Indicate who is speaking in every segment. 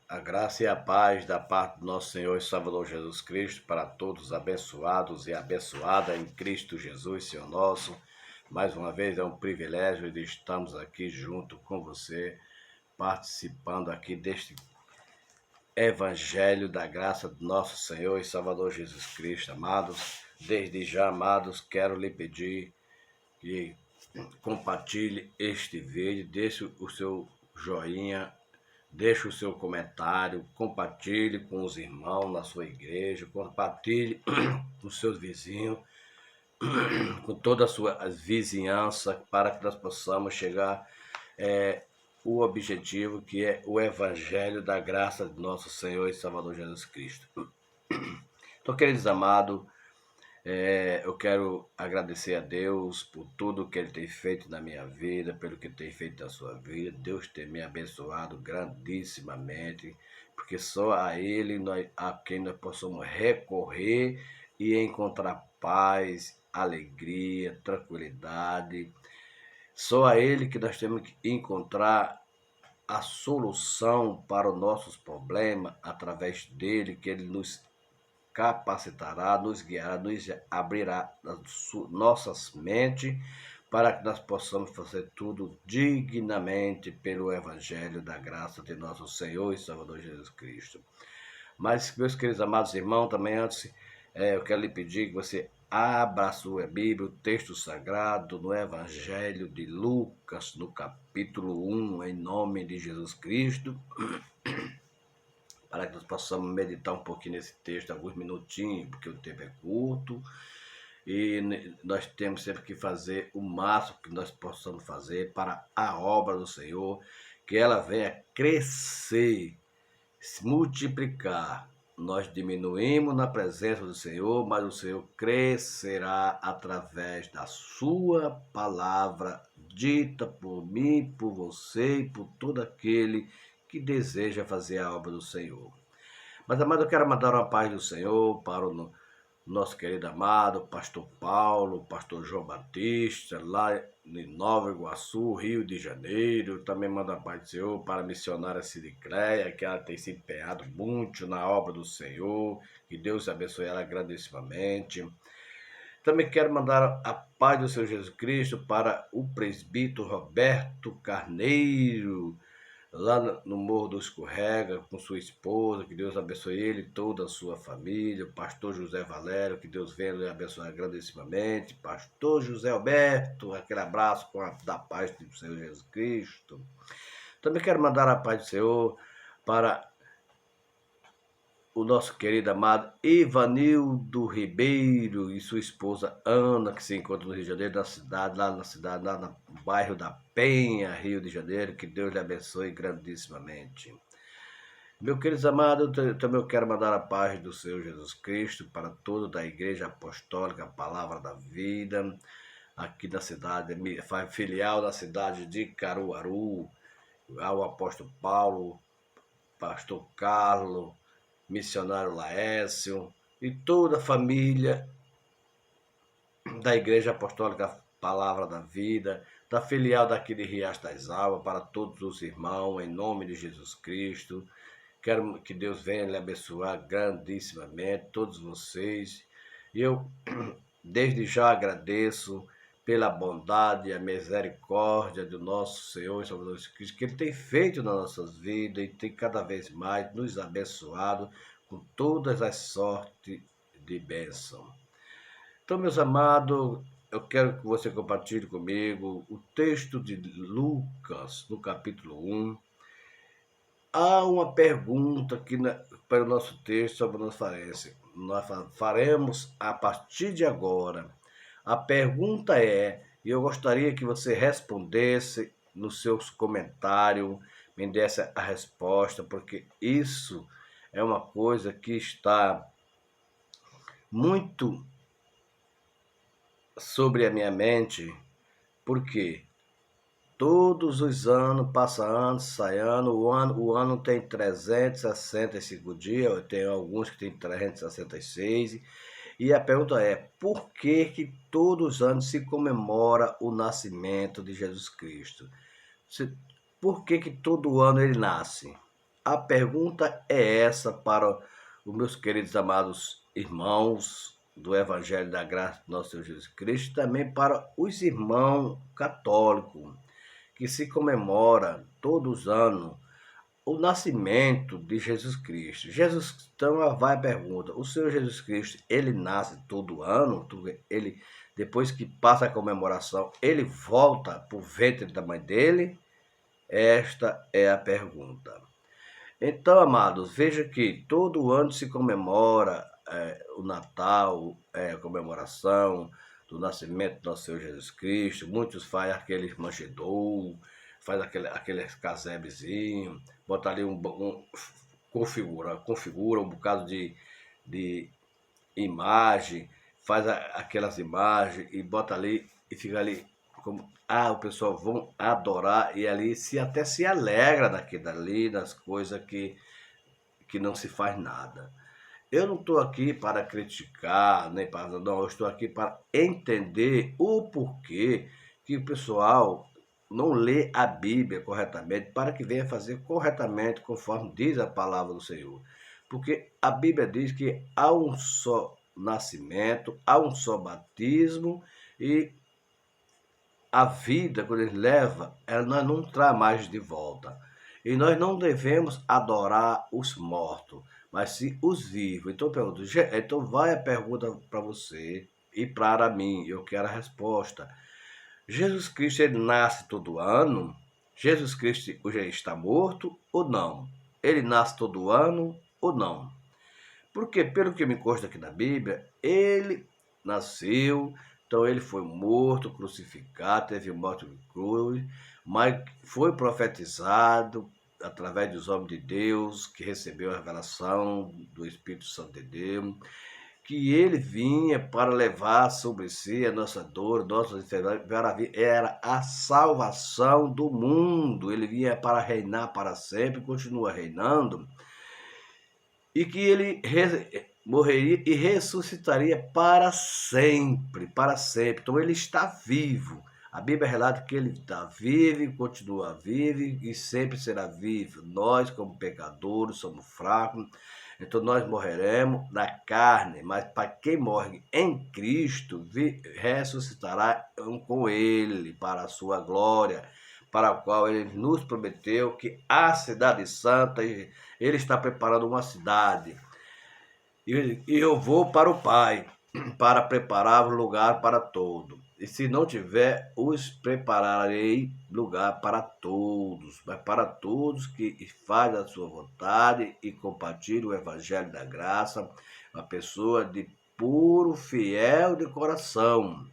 Speaker 1: A graça e a paz da parte do nosso Senhor e Salvador Jesus Cristo para todos abençoados e abençoadas em Cristo Jesus, Senhor nosso. Mais uma vez é um privilégio de estarmos aqui junto com você, participando aqui deste Evangelho da graça do nosso Senhor e Salvador Jesus Cristo. Amados, desde já, amados, quero lhe pedir que compartilhe este vídeo, deixe o seu joinha, deixe o seu comentário, compartilhe com os irmãos na sua igreja, compartilhe com seus vizinhos, com toda a sua vizinhança, para que nós possamos chegar o objetivo, que é o Evangelho da graça de nosso Senhor e Salvador Jesus Cristo. Então, queridos amados, eu quero agradecer a Deus por tudo que Ele tem feito na minha vida, pelo que tem feito na sua vida. Deus tem me abençoado grandissimamente, porque só a Ele a quem nós possamos recorrer e encontrar paz, alegria, tranquilidade. Só a Ele que nós temos que encontrar a solução para os nossos problemas, através dele, que Ele nos capacitará, nos guiará, nos abrirá nossas mentes, para que nós possamos fazer tudo dignamente pelo Evangelho da graça de nosso Senhor e Salvador Jesus Cristo. Mas, meus queridos amados irmãos, também antes eu quero lhe pedir que você abra a sua Bíblia, o texto sagrado, no Evangelho de Lucas, no capítulo 1, em nome de Jesus Cristo, para que nós possamos meditar um pouquinho nesse texto, alguns minutinhos, porque o tempo é curto, e nós temos sempre que fazer o máximo que nós possamos fazer para a obra do Senhor, que ela venha crescer, se multiplicar. Nós diminuímos na presença do Senhor, mas o Senhor crescerá através da sua palavra, dita por mim, por você e por todo aquele que deseja fazer a obra do Senhor. Mas, amado, eu quero mandar uma paz do Senhor para o nosso querido amado pastor Paulo, pastor João Batista, lá em Nova Iguaçu, Rio de Janeiro. Também mando a paz do Senhor para a missionária Ciricleia, que ela tem se empenhado muito na obra do Senhor. Que Deus abençoe ela grandissimamente. Também quero mandar a paz do Senhor Jesus Cristo para o presbítero Roberto Carneiro, lá no Morro do Escorrega, com sua esposa. Que Deus abençoe ele e toda a sua família. O pastor José Valério, que Deus venha lhe abençoar grandissimamente. Pastor José Alberto, aquele abraço da paz do Senhor Jesus Cristo. Também quero mandar a paz do Senhor para o nosso querido amado Ivanildo Ribeiro e sua esposa Ana, que se encontram no Rio de Janeiro, lá no bairro da Penha, Rio de Janeiro. Que Deus lhe abençoe grandissimamente. Meu queridos amados, também eu quero mandar a paz do Senhor Jesus Cristo para toda a Igreja Apostólica, a Palavra da Vida, aqui da cidade, filial da cidade de Caruaru, ao apóstolo Paulo, pastor Carlos, missionário Laércio e toda a família da Igreja Apostólica Palavra da Vida, da filial daqui de Riacho das Almas, para todos os irmãos, em nome de Jesus Cristo. Quero que Deus venha lhe abençoar grandissimamente, todos vocês. E eu, desde já, agradeço pela bondade e a misericórdia do nosso Senhor e Salvador Jesus Cristo, que Ele tem feito nas nossas vidas e tem cada vez mais nos abençoado com todas as sortes de bênção. Então, meus amados, eu quero que você compartilhe comigo o texto de Lucas, no capítulo 1. Há uma pergunta aqui para o nosso texto sobre nós faremos a partir de agora. A pergunta é, e eu gostaria que você respondesse nos seus comentários, me desse a resposta, porque isso é uma coisa que está muito sobre a minha mente, porque todos os anos, passa ano, sai ano, o ano tem 365 dias, eu tenho alguns que tem 366, e a pergunta é, por que todos os anos se comemora o nascimento de Jesus Cristo? Por que todo ano ele nasce? a pergunta é essa para os meus queridos amados irmãos do Evangelho da Graça do nosso Senhor Jesus Cristo, também para os irmãos católicos, que se comemora todos os anos o nascimento de Jesus Cristo. Então vai a pergunta, o Senhor Jesus Cristo, ele nasce todo ano? Ele, depois que passa a comemoração, ele volta para o ventre da mãe dele? Esta é a pergunta. Então, amados, veja que todo ano se comemora o Natal, a comemoração do nascimento do nosso Senhor Jesus Cristo. Muitos fazem aquele manjedouro, faz aquele casebezinho, bota ali configura um bocado de imagem, faz aquelas imagens e bota ali e fica ali como o pessoal vão adorar e ali até se alegra daquilo dali, das coisas que não se faz nada. Eu não estou aqui para criticar, nem para não, eu estou aqui para entender o porquê que o pessoal não lê a Bíblia corretamente, para que venha fazer corretamente conforme diz a palavra do Senhor. Porque a Bíblia diz que há um só nascimento, há um só batismo e a vida, quando ele leva, ela não traz mais de volta. E nós não devemos adorar os mortos, mas sim os vivos. Então, então vai a pergunta para você e para mim, eu quero a resposta. Jesus Cristo, ele nasce todo ano? Jesus Cristo já está morto ou não? Ele nasce todo ano ou não? Porque, pelo que me consta aqui na Bíblia, ele nasceu, então ele foi morto, crucificado, teve morte de cruz, mas foi profetizado através dos homens de Deus, que recebeu a revelação do Espírito Santo de Deus, que ele vinha para levar sobre si a nossa dor, nossas enfermidades, era a salvação do mundo. Ele vinha para reinar para sempre, continua reinando, e que ele morreria e ressuscitaria para sempre, para sempre. Então ele está vivo. A Bíblia relata que ele está vivo, continua vivo e sempre será vivo. Nós, como pecadores, somos fracos, então nós morreremos na carne, mas para quem morre em Cristo, ressuscitará com ele para a sua glória, para a qual ele nos prometeu que a cidade santa, ele está preparando uma cidade. E eu vou para o Pai, para preparar lugar para todos. E se não tiver, os prepararei lugar para todos, mas para todos que fazem a sua vontade e compartilham o Evangelho da Graça, uma pessoa de puro, fiel de coração.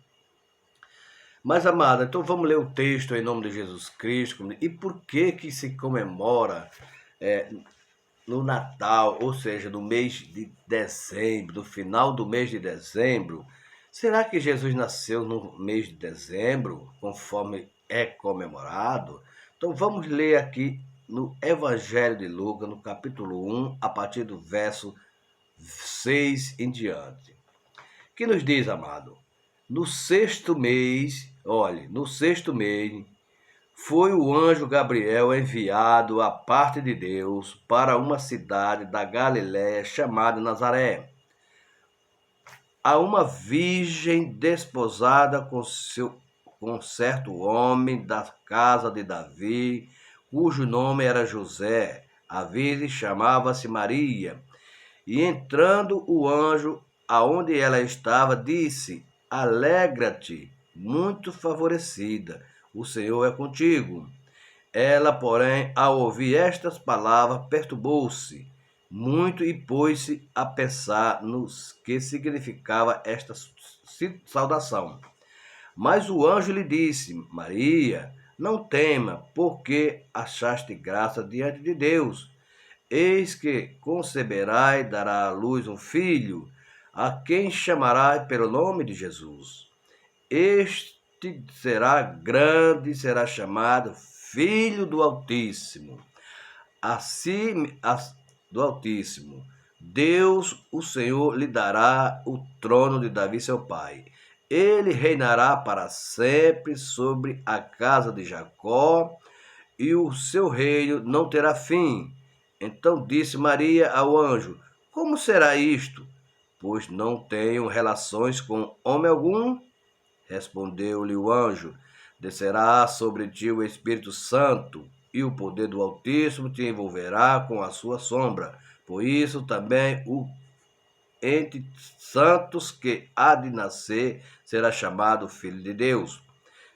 Speaker 1: Mas, amada, então vamos ler o texto em nome de Jesus Cristo. E por que se comemora no Natal, ou seja, no mês de dezembro, no final do mês de dezembro? Será que Jesus nasceu no mês de dezembro, conforme é comemorado? Então vamos ler aqui no Evangelho de Lucas, no capítulo 1, a partir do verso 6 em diante. Que nos diz, amado? No sexto mês, foi o anjo Gabriel enviado à parte de Deus para uma cidade da Galiléia chamada Nazaré, a uma virgem desposada com certo homem da casa de Davi, cujo nome era José. A virgem chamava-se Maria. E entrando o anjo aonde ela estava, disse: Alegra-te, muito favorecida, o Senhor é contigo. Ela, porém, ao ouvir estas palavras, perturbou-se muito e pôs-se a pensar no que significava esta saudação. Mas o anjo lhe disse: Maria, não tema, porque achaste graça diante de Deus. Eis que conceberá e dará à luz um filho, a quem chamará pelo nome de Jesus. Este será grande e será chamado Filho do Altíssimo. Assim, do Altíssimo, Deus, o Senhor, lhe dará o trono de Davi, seu pai. Ele reinará para sempre sobre a casa de Jacó, e o seu reino não terá fim. Então disse Maria ao anjo: Como será isto? Pois não tenho relações com homem algum. Respondeu-lhe o anjo: Descerá sobre ti o Espírito Santo, e o poder do Altíssimo te envolverá com a sua sombra. Por isso também o entre santos que há de nascer será chamado Filho de Deus.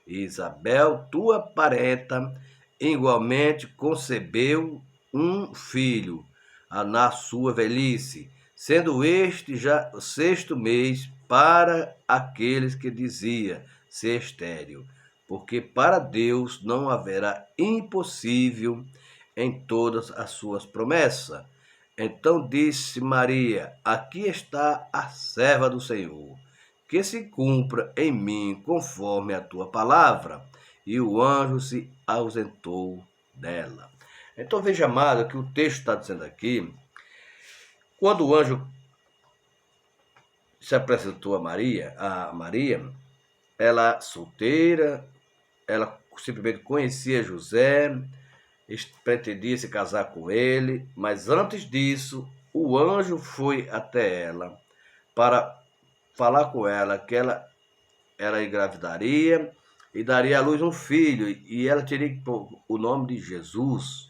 Speaker 1: E Isabel, tua parenta, igualmente concebeu um filho na sua velhice, sendo este já o sexto mês para aqueles que dizia ser estéril, porque para Deus não haverá impossível em todas as suas promessas. Então disse Maria: Aqui está a serva do Senhor, que se cumpra em mim conforme a tua palavra. E o anjo se ausentou dela. Então veja, amado, que o texto está dizendo aqui, quando o anjo se apresentou a Maria, ela solteira, ela simplesmente conhecia José, pretendia se casar com ele, mas antes disso, o anjo foi até ela para falar com ela que ela engravidaria e daria à luz um filho, e ela teria que pôr o nome de Jesus.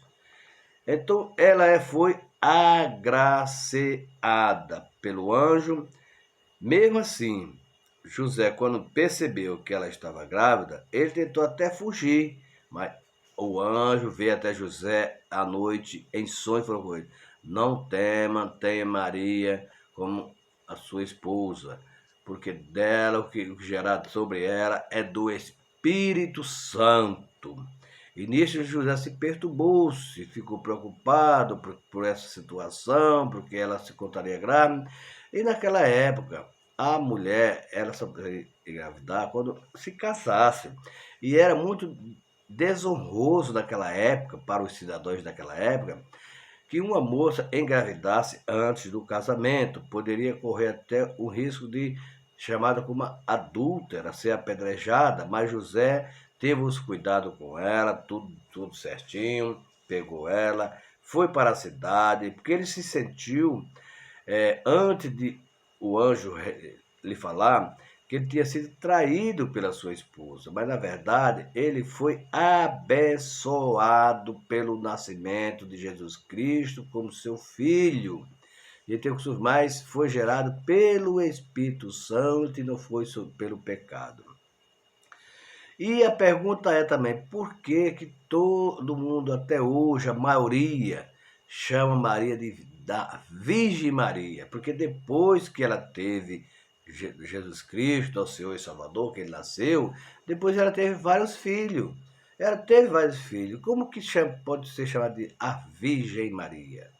Speaker 1: Então ela foi agraciada pelo anjo. Mesmo assim, José, quando percebeu que ela estava grávida, ele tentou até fugir, mas o anjo veio até José à noite em sonho e falou com ele: Não tema, tenha Maria como a sua esposa, porque dela o que gerado sobre ela é do Espírito Santo. E nisso José se perturbou-se, ficou preocupado por essa situação, porque ela se encontraria grávida. E naquela época, a mulher ela só poderia engravidar quando se casasse. E era muito desonroso naquela época, para os cidadãos daquela época, que uma moça engravidasse antes do casamento. Poderia correr até o risco de chamada como adúltera, ser apedrejada, mas José teve os cuidados com ela, tudo certinho, pegou ela, foi para a cidade, porque ele se sentiu, antes de o anjo lhe falar, que ele tinha sido traído pela sua esposa, mas na verdade ele foi abençoado pelo nascimento de Jesus Cristo como seu filho. E tem mais foi gerado pelo Espírito Santo e não foi pelo pecado. E a pergunta é também, por que todo mundo até hoje, a maioria, chama Maria da Virgem Maria? Porque depois que ela teve Jesus Cristo, o Senhor e Salvador, que ele nasceu, depois ela teve vários filhos. Ela teve vários filhos. Como que pode ser chamada de a Virgem Maria?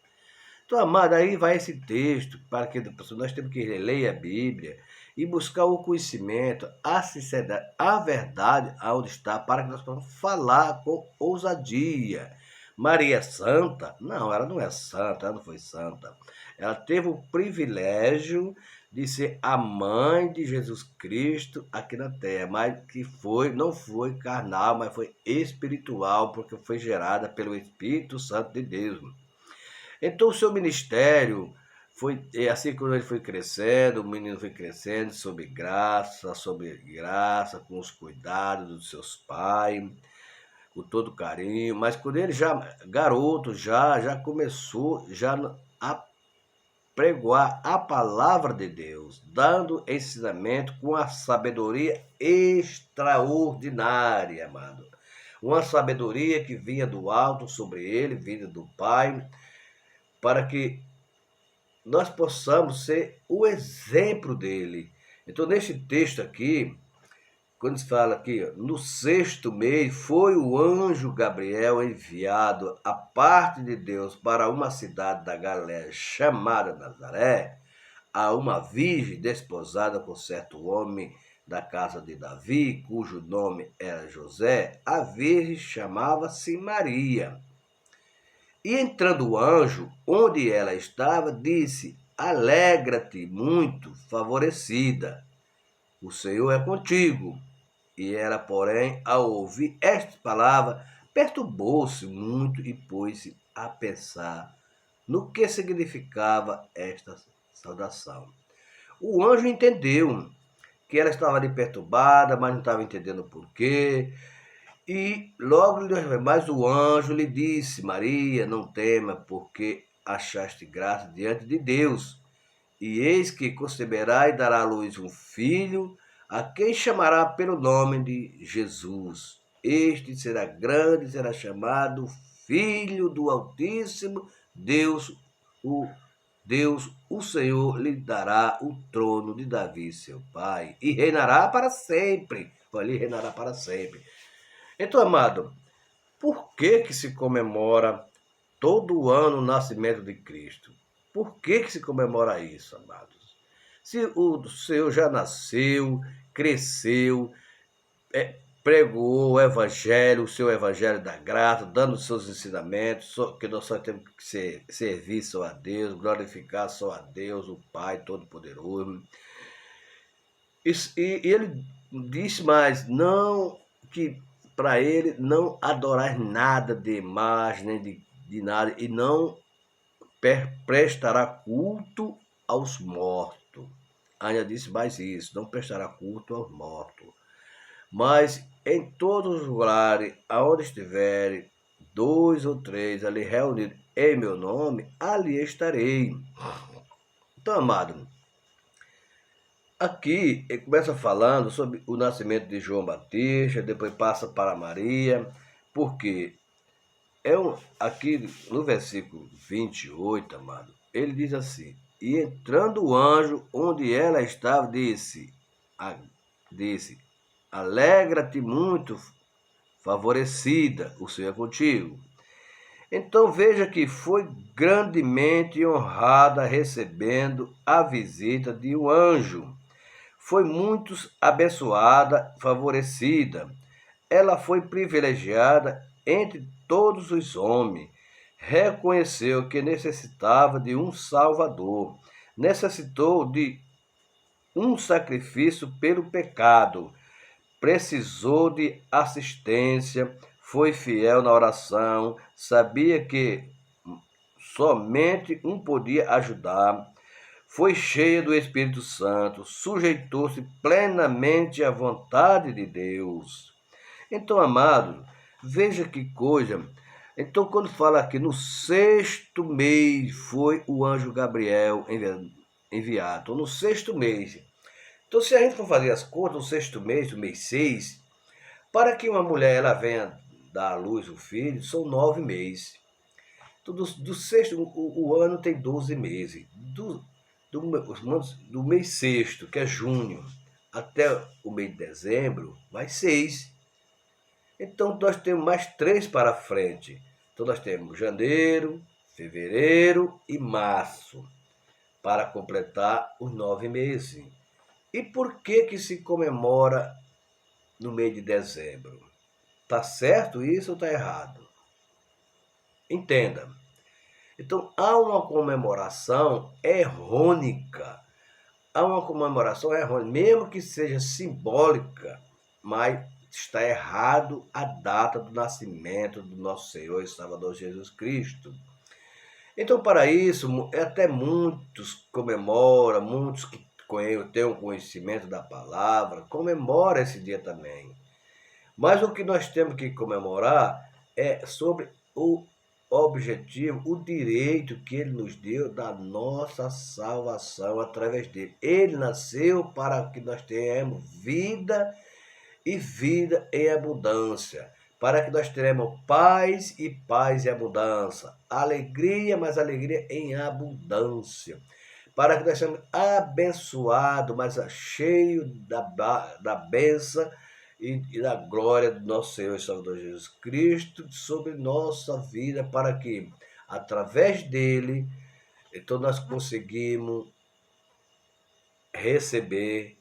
Speaker 1: Então, amado, aí vai esse texto, para que nós temos que ler a Bíblia e buscar o conhecimento, a sinceridade, a verdade aonde está, para que nós possamos falar com ousadia. Maria é santa? Não, ela não é santa, ela não foi santa. Ela teve o privilégio de ser a mãe de Jesus Cristo aqui na terra, mas que não foi carnal, mas foi espiritual, porque foi gerada pelo Espírito Santo de Deus. Então o seu ministério foi assim, quando ele foi crescendo, o menino foi crescendo sob graça, com os cuidados dos seus pais, com todo carinho. Mas quando ele já garoto, já começou a pregoar a palavra de Deus, dando ensinamento com a sabedoria extraordinária, amado. Uma sabedoria que vinha do alto sobre ele, vinda do Pai, para que nós possamos ser o exemplo dele. Então, neste texto aqui, quando se fala aqui, no sexto mês, foi o anjo Gabriel enviado à parte de Deus para uma cidade da Galiléia chamada Nazaré, a uma virgem desposada com certo homem da casa de Davi, cujo nome era José. A virgem chamava-se Maria. E entrando o anjo, onde ela estava, disse: Alegra-te muito, favorecida, o Senhor é contigo. E ela, porém, ao ouvir esta palavra, perturbou-se muito e pôs-se a pensar no que significava esta saudação. O anjo entendeu que ela estava ali perturbada, mas não estava entendendo por quê. E logo, mas o anjo lhe disse: Maria, não tema, porque achaste graça diante de Deus. E eis que conceberá e dará à luz um filho, a quem chamará pelo nome de Jesus. Este será grande, será chamado Filho do Altíssimo. Deus, o Senhor, lhe dará o trono de Davi, seu pai, e reinará para sempre. Ele reinará para sempre. Então, amado, por que se comemora todo ano o nascimento de Cristo? Por que se comemora isso, amados? Se o Senhor já nasceu, cresceu, pregou o Evangelho, o seu Evangelho da graça, dando os seus ensinamentos, que nós só temos que servir só a Deus, glorificar só a Deus, o Pai Todo-Poderoso. E ele disse mais, não, que para ele não adorar nada de imagem, nem de nada, e não prestará culto aos mortos. Ainda disse mais isso, não prestará culto aos mortos. Mas em todos os lugares, aonde estiverem 2 ou 3 ali reunidos em meu nome, ali estarei. Então, amado, aqui ele começa falando sobre o nascimento de João Batista, depois passa para Maria, porque aqui no versículo 28, amado, ele diz assim: E entrando o anjo onde ela estava, disse: Alegra-te muito, favorecida, o Senhor é contigo. Então veja que foi grandemente honrada recebendo a visita de um anjo. Foi muito abençoada, favorecida. Ela foi privilegiada entre todos os homens. Reconheceu que necessitava de um Salvador. Necessitou de um sacrifício pelo pecado. Precisou de assistência, foi fiel na oração, sabia que somente um podia ajudar, foi cheia do Espírito Santo, sujeitou-se plenamente à vontade de Deus. Então, amado, veja que coisa. Então, quando fala aqui no 6º mês foi o anjo Gabriel enviado. Então, no 6º mês. Então, se a gente for fazer as contas, no 6º mês, do mês 6, para que uma mulher ela venha dar à luz o filho, são 9 meses. Então, do sexto, o ano tem 12 meses. Do mês 6º, que é junho, até o mês de dezembro, vai 6. Então, nós temos mais 3 para frente. Então, nós temos janeiro, fevereiro e março, para completar os 9 meses. E por que se comemora no mês de dezembro? Tá certo isso ou tá errado? Entenda. Então, há uma comemoração errônica. Há uma comemoração errônica, mesmo que seja simbólica, mas está errado a data do nascimento do nosso Senhor e Salvador Jesus Cristo. Então, para isso, até muitos comemoram, muitos que têm o conhecimento da palavra, comemoram esse dia também. Mas o que nós temos que comemorar é sobre o objetivo, o direito que ele nos deu da nossa salvação através dele. Ele nasceu para que nós tenhamos vida e vida em abundância, para que nós teremos paz e paz em abundância, alegria, mas alegria em abundância, para que nós sejamos abençoados, mas cheios da bênção e da glória do nosso Senhor e Salvador Jesus Cristo sobre nossa vida, para que, através dele, então nós conseguimos receber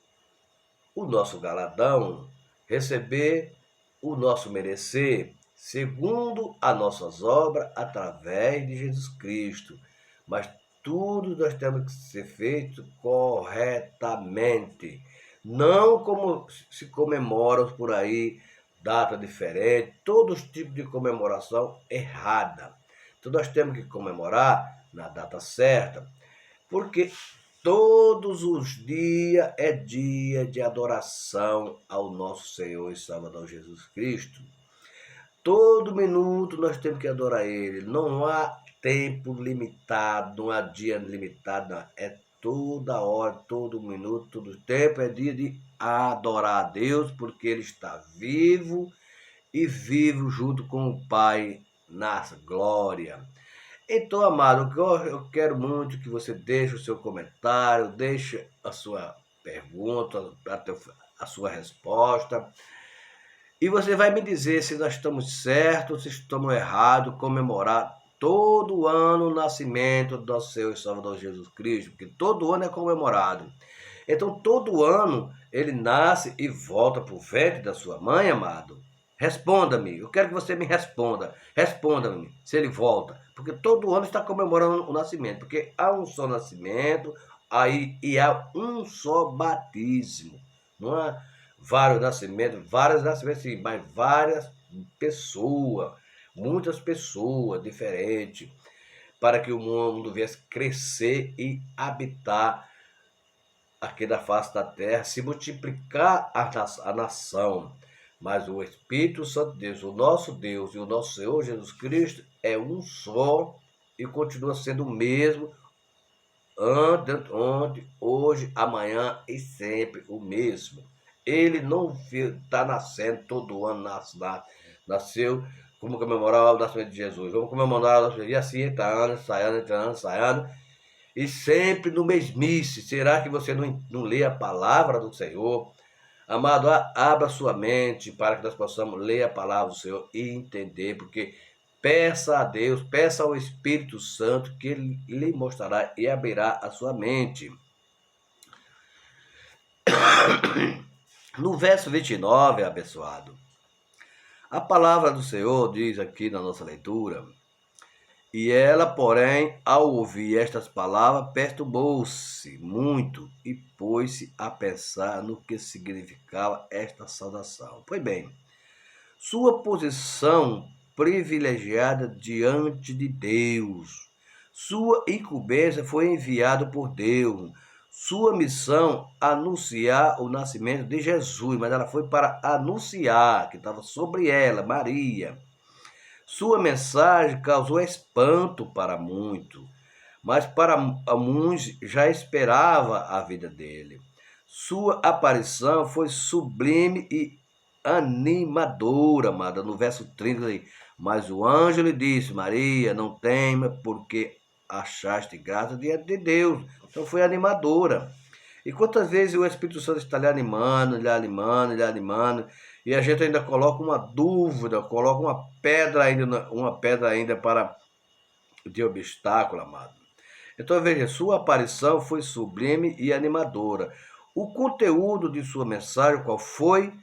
Speaker 1: o nosso galardão, receber o nosso merecer, segundo as nossas obras, através de Jesus Cristo. Mas tudo nós temos que ser feito corretamente. Não como se comemora por aí, data diferente, todos os tipos de comemoração errada. Então nós temos que comemorar na data certa, porque todos os dias é dia de adoração ao nosso Senhor e Salvador Jesus Cristo. Todo minuto nós temos que adorar Ele. Não há tempo limitado, não há dia limitado, não. É toda hora, todo minuto, todo tempo é dia de adorar a Deus, porque Ele está vivo e vivo junto com o Pai na glória. Então, amado, eu quero muito que você deixe o seu comentário, deixe a sua pergunta, a sua resposta. E você vai me dizer se nós estamos certos, se estamos errados, comemorar todo ano o nascimento do nosso Senhor e Salvador Jesus Cristo, porque todo ano é comemorado. Então, todo ano ele nasce e volta para o ventre da sua mãe, amado. Responda-me, eu quero que você me responda. Responda-me se ele volta, porque todo ano está comemorando o nascimento, porque há um só nascimento e há um só batismo, não é? Vários nascimentos sim, mas várias pessoas, muitas pessoas diferentes, para que o mundo viesse crescer e habitar aqui na face da terra, se multiplicar a nação. Mas o Espírito Santo de Deus e o nosso Senhor Jesus Cristo é um só e continua sendo o mesmo ontem, hoje, amanhã e sempre o mesmo. Ele não está nascendo todo ano, nasceu. Vamos comemorar o nascimento de Jesus. Vamos comemorar o nascimento de Jesus. E assim entra ano, sai ano. E sempre no mesmice. Será que você não lê a palavra do Senhor? Amado, abra sua mente para que nós possamos ler a palavra do Senhor e entender, porque peça a Deus, peça ao Espírito Santo que Ele lhe mostrará e abrirá a sua mente. No verso 29, abençoado, a palavra do Senhor diz aqui na nossa leitura: e ela, porém, ao ouvir estas palavras, perturbou-se muito e pôs-se a pensar no que significava esta saudação. Pois bem, sua posição privilegiada diante de Deus, sua incumbência foi enviada por Deus, sua missão anunciar o nascimento de Jesus, mas ela foi para anunciar, que estava sobre ela, Maria. Sua mensagem causou espanto para muitos, mas para muitos já esperava a vida dele. Sua aparição foi sublime e animadora, amada, no verso 30. Mas o anjo lhe disse: Maria, não tema, porque achaste graça diante de Deus. Então foi animadora. E quantas vezes o Espírito Santo está lhe animando, e a gente ainda coloca uma dúvida, coloca uma pedra ainda para de obstáculo, amado. Então veja, sua aparição foi sublime e animadora. O conteúdo de sua mensagem, qual foi?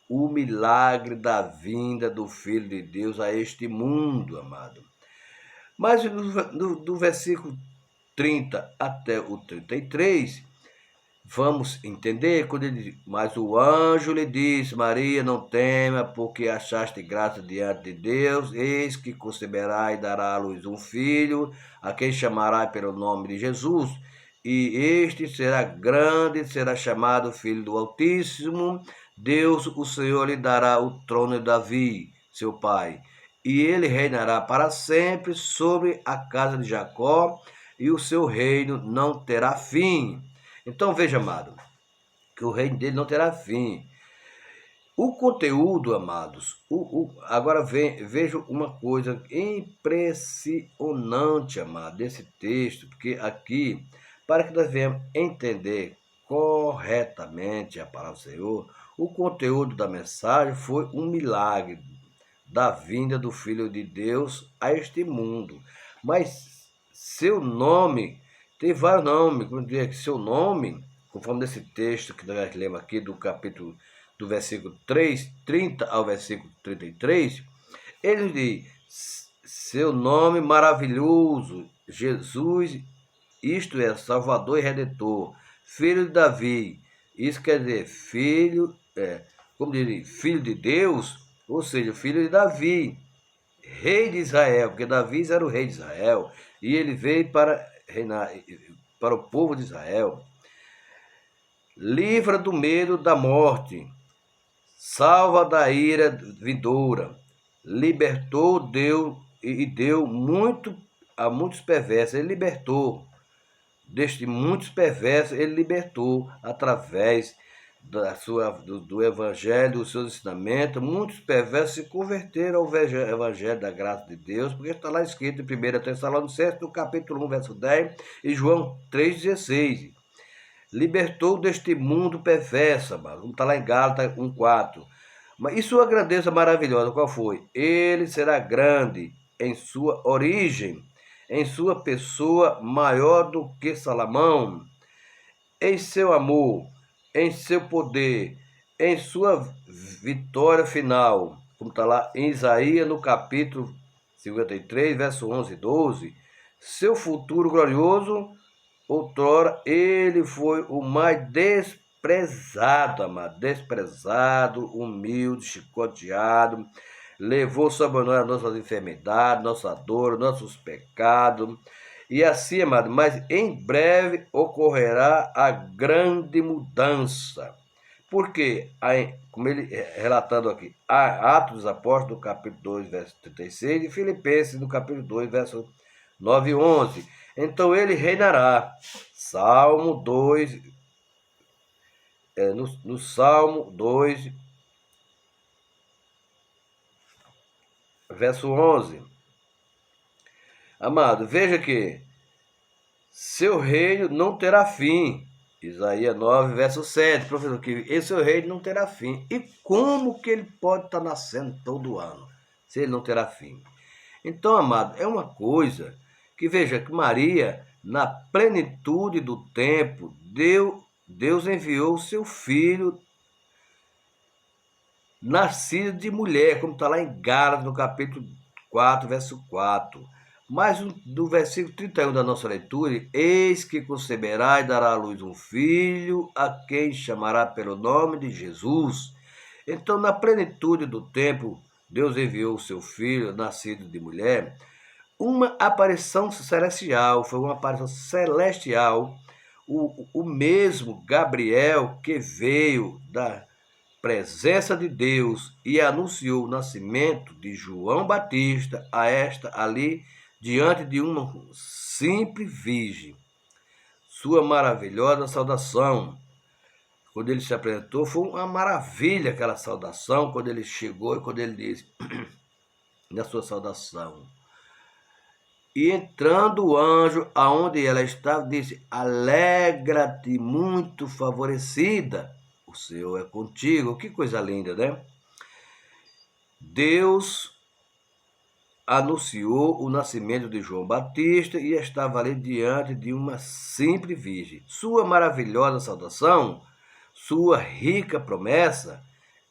Speaker 1: O milagre da vinda do Filho de Deus a este mundo, amado. Mas do versículo 30 até o 33, vamos entender quando ele diz: mas o anjo lhe disse: Maria, não tema, porque achaste graça diante de Deus, eis que conceberá e dará à luz um filho, a quem chamará pelo nome de Jesus, e este será grande, será chamado Filho do Altíssimo. Deus, o Senhor, lhe dará o trono de Davi, seu pai, e ele reinará para sempre sobre a casa de Jacó, e o seu reino não terá fim. Então veja, amado, que o reino dele não terá fim. O conteúdo, amados, agora veja uma coisa impressionante, amado, desse texto, porque aqui, para que nós venhamos entender corretamente a palavra do Senhor, o conteúdo da mensagem foi um milagre da vinda do Filho de Deus a este mundo. Mas seu nome, tem vários nomes, como dizer que seu nome, conforme desse texto que nós lemos aqui do capítulo, do versículo 30 ao versículo 33, ele diz: seu nome maravilhoso, Jesus, isto é, Salvador e Redentor, Filho de Davi. Isso quer dizer, filho de Deus, ou seja, filho de Davi. rei de Israel, porque Davi era o rei de Israel, e ele veio para reinar para o povo de Israel. Livra do medo da morte, salva da ira vindoura, libertou Deus e deu muito a muitos perversos. Ele libertou deste muitos perversos, ele libertou através do evangelho, dos seus ensinamentos. Muitos perversos se converteram ao evangelho da graça de Deus, porque está lá escrito em 1 Tessalonicenses, no capítulo 1, verso 10, e João 3,16. Libertou deste mundo perverso, como está lá em Gálatas 1,4. E sua grandeza maravilhosa, qual foi? Ele será grande em sua origem, em sua pessoa maior do que Salomão, em seu amor, em seu poder, em sua vitória final, como está lá em Isaías, no capítulo 53, verso 11 e 12, seu futuro glorioso. Outrora ele foi o mais desprezado, amado, desprezado, humilde, chicoteado, levou sobre nós as nossas enfermidades, nossa dor, nossos pecados. E assim, amado, mas em breve ocorrerá a grande mudança. Porque, como ele relatando aqui, Atos dos Apóstolos, no capítulo 2, verso 36, e Filipenses, no capítulo 2, verso 9 e 11. Então ele reinará. Salmo 2, no Salmo 2, verso 11. Amado, veja que seu reino não terá fim. Isaías 9, verso 7. Professor, que esse seu reino não terá fim. E como que ele pode estar nascendo todo ano, se ele não terá fim? Então, amado, é uma coisa que, veja, que Maria, na plenitude do tempo, Deus enviou o seu filho nascido de mulher, como está lá em Gálatas, no capítulo 4, verso 4. Mas do versículo 31 da nossa leitura, eis que conceberá e dará à luz um filho, a quem chamará pelo nome de Jesus. Então, na plenitude do tempo, Deus enviou o seu filho, nascido de mulher, uma aparição celestial, foi uma aparição celestial, o mesmo Gabriel que veio da presença de Deus e anunciou o nascimento de João Batista a esta ali diante de uma simples virgem. Sua maravilhosa saudação. Quando ele se apresentou, foi uma maravilha aquela saudação, quando ele chegou e quando ele disse, na sua saudação, e entrando o anjo aonde ela estava, disse, alegra-te, muito favorecida, o Senhor é contigo. Que coisa linda, né? Deus anunciou o nascimento de João Batista e estava ali diante de uma simples virgem. Sua maravilhosa saudação, sua rica promessa,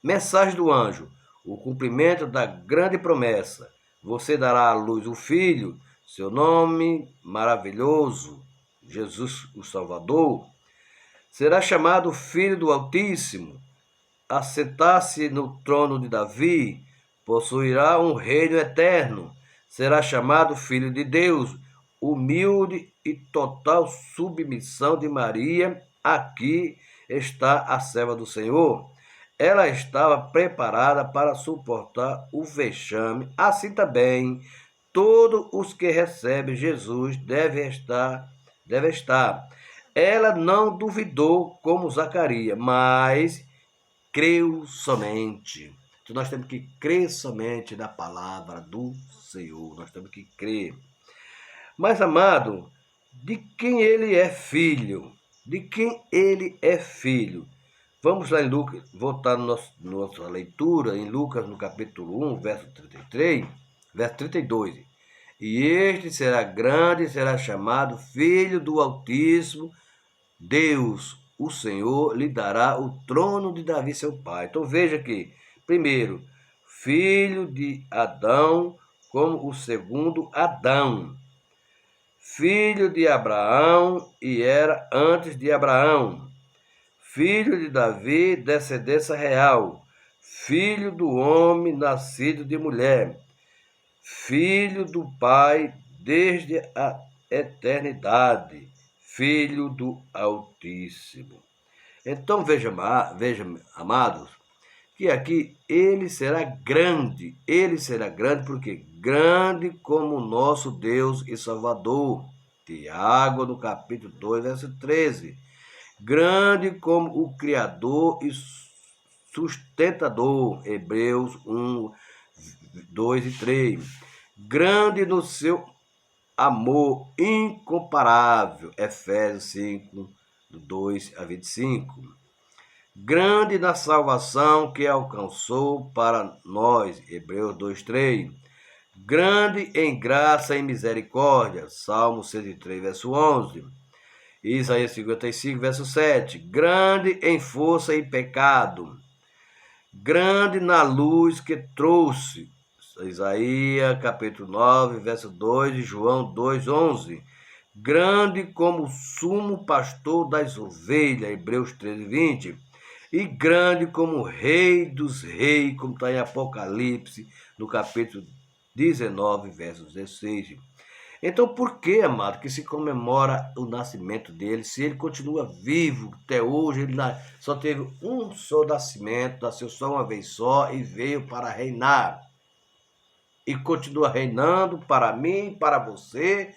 Speaker 1: mensagem do anjo, o cumprimento da grande promessa. Você dará à luz o filho, seu nome maravilhoso, Jesus o Salvador, será chamado Filho do Altíssimo, assentar-se no trono de Davi, possuirá um reino eterno, será chamado Filho de Deus, humilde e total submissão de Maria. Aqui está a serva do Senhor. Ela estava preparada para suportar o vexame. Assim também, todos os que recebem Jesus devem estar. Ela não duvidou como Zacarias, mas creu somente. Então nós temos que crer somente na palavra do Senhor. Nós temos que crer. Mas, amado, de quem ele é filho? De quem ele é filho? Vamos lá em Lucas, voltar na nossa leitura, em Lucas, no capítulo 1, verso 33, verso 32. E este será grande e será chamado Filho do Altíssimo. Deus, o Senhor, lhe dará o trono de Davi, seu pai. Então veja que, primeiro, filho de Adão, como o segundo Adão. Filho de Abraão e era antes de Abraão. Filho de Davi, descendência real. Filho do homem nascido de mulher. Filho do Pai desde a eternidade, Filho do Altíssimo. Então veja, amados, que aqui ele será grande porque grande como o nosso Deus e Salvador. Tiago, no capítulo 2, verso 13. Grande como o Criador e sustentador. Hebreus 1, 2 e 3. Grande no seu amor incomparável. Efésios 5, 2 a 25. Grande na salvação que alcançou para nós. Hebreus 2:3. Grande em graça e misericórdia. Salmo 103, verso 11. Isaías 55, verso 7. Grande em força e pecado. Grande na luz que trouxe. Isaías capítulo 9, verso 2 e João 2:11. Grande como o sumo pastor das ovelhas. Hebreus 13:20. E grande como o Rei dos Reis, como está em Apocalipse, no capítulo 19, verso 16. Então, por que, amado, que se comemora o nascimento dele, se ele continua vivo até hoje, ele só teve um só nascimento, nasceu só uma vez só e veio para reinar. E continua reinando para mim, para você.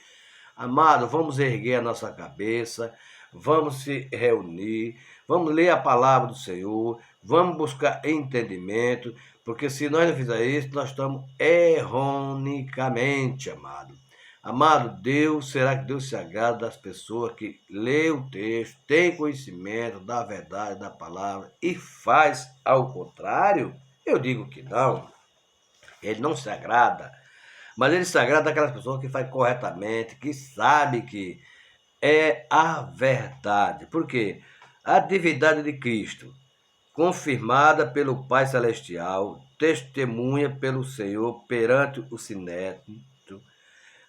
Speaker 1: Amado, vamos erguer a nossa cabeça, vamos se reunir, vamos ler a palavra do Senhor, vamos buscar entendimento, porque se nós não fizermos isso, nós estamos erronicamente, amado. Amado, será que Deus se agrada das pessoas que lê o texto, tem conhecimento da verdade, da palavra e faz ao contrário? Eu digo que não. Ele não se agrada. Mas ele se agrada daquelas pessoas que fazem corretamente, que sabe que é a verdade. Por quê? A divindade de Cristo, confirmada pelo Pai Celestial, testemunha pelo Senhor perante o Sinédrio,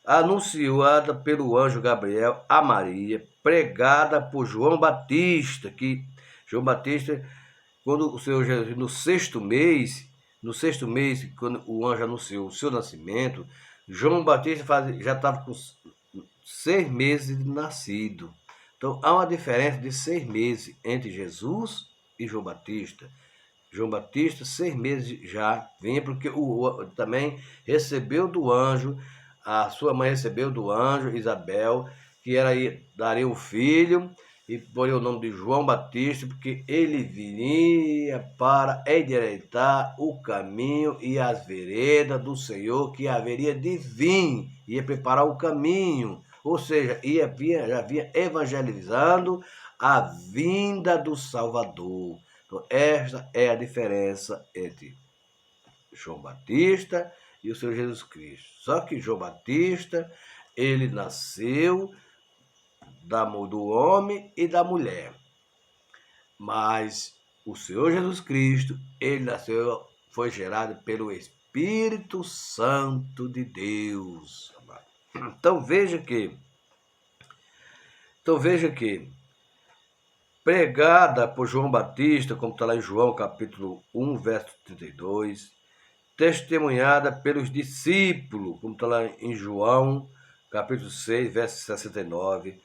Speaker 1: anunciada pelo anjo Gabriel a Maria, pregada por João Batista, quando o Senhor Jesus, no sexto mês, quando o anjo anunciou o seu nascimento, João Batista já estava com 6 meses de nascido. Então, há uma diferença de 6 meses entre Jesus e João Batista. João Batista, 6 meses já vinha, porque também recebeu do anjo, a sua mãe recebeu do anjo, Isabel, que daria um filho, e poria o nome de João Batista, porque ele viria para endireitar o caminho e as veredas do Senhor, que haveria de vir, ia preparar o caminho, ou seja, já vinha evangelizando a vinda do Salvador. Então, esta é a diferença entre João Batista e o Senhor Jesus Cristo. Só que João Batista, ele nasceu do homem e da mulher. Mas o Senhor Jesus Cristo, ele nasceu, foi gerado pelo Espírito Santo de Deus. Então veja que pregada por João Batista, como está lá em João capítulo 1, verso 32, testemunhada pelos discípulos, como está lá em João capítulo 6, verso 69,